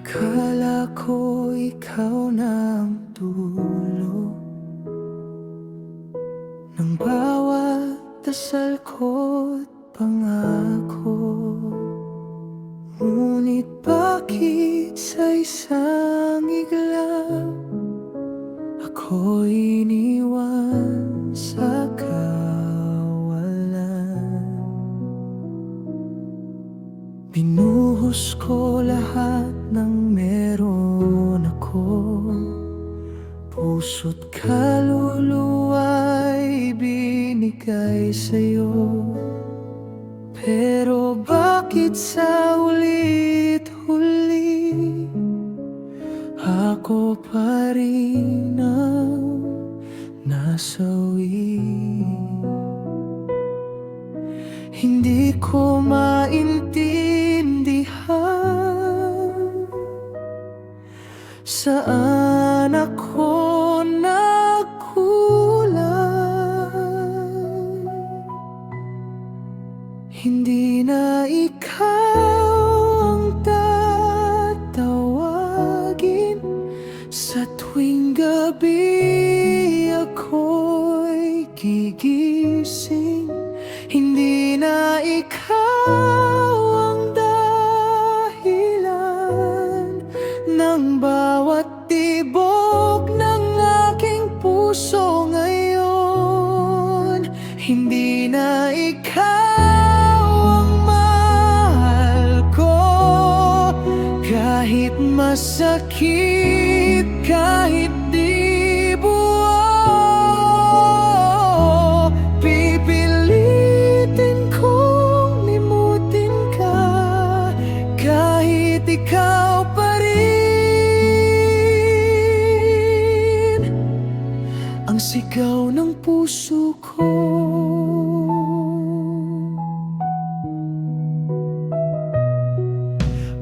Akala ko ikaw na ang dulo ng bawat dasal ko't pangako. Ngunit bakit sa isang iglap ako'y iniwan sa kawalan? Binuhos ko lahat ng meron ako, puso't kaluluwa'y binigay sa'yo. Pero bakit sa hulit-huli ako pa rin ang nasawi? Hindi ko maintindihan saan ako nagkulang. Hindi na ikaw ang tatawagin sa tuwing gabi ako'y gigising. Hindi na ikaw ang dahilan ng bawat tibok ng aking puso ngayon. Hindi na ikaw ang mahal ko, kahit masakit, kahit di buo. Pipilitin kong limutin ka, kahit ikaw pa rin ang sigaw ng puso ko.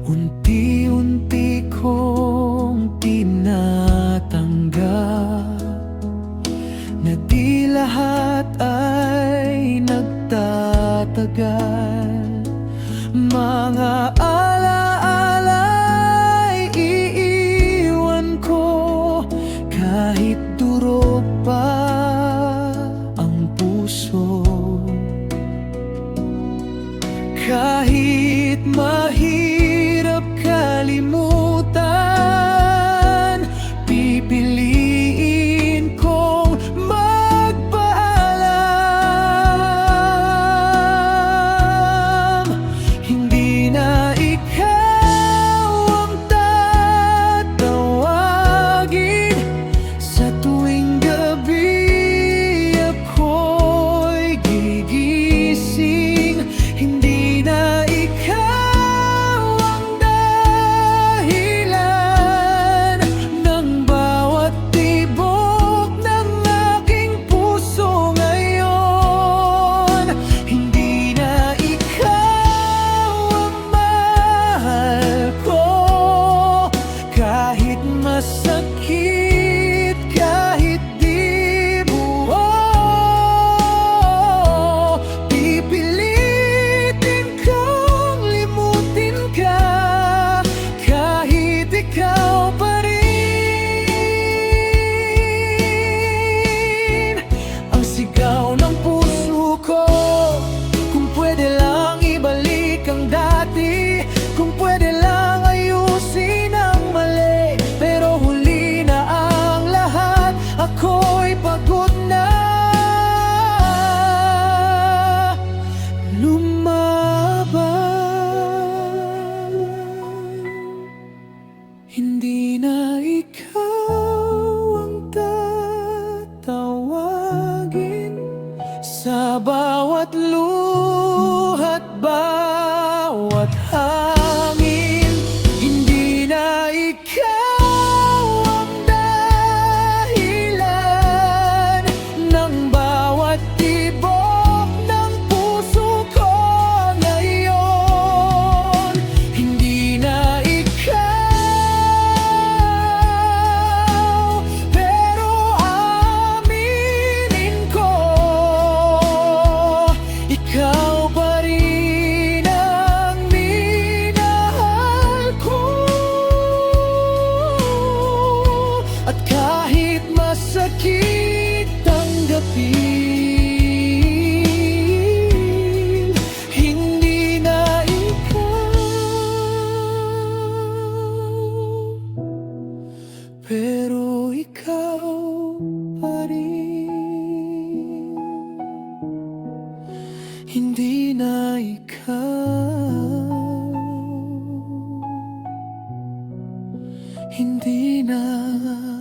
Unti-unti kong tinatanggap na di lahat ay nagtatagal. Mga alaala'y iiwan ko, kahit durog pa ang puso. Kahit mahirap kalimutan, pipiliin kong magpaalam. Hindi na ikaw ang tatawagin sa tuwing gabi ako'y gigising. Hindi na ikaw ang dahilan ng bawat tibok ng aking puso ngayon. Hindi na ikaw ang mahal ko, kahit masakit, kahit di buo. Pipilitin kong limutin ka, kahit ikaw pa rin ang sigaw ng puso ko. Kung pwede lang ibalik ang dati, kung pwede lang ayusin ang mali, pero huli na ang lahat, ako'y pagod na lumaban. Hindi na ikaw ang tatawagin sa bawat luhat, bawat hangin. Hindi na ikaw ang dahilan ng bawat tibok ng puso ko ngayon. Hindi na ikaw, pero aminin ko, ikaw pa rin ang minahal ko. hindi na.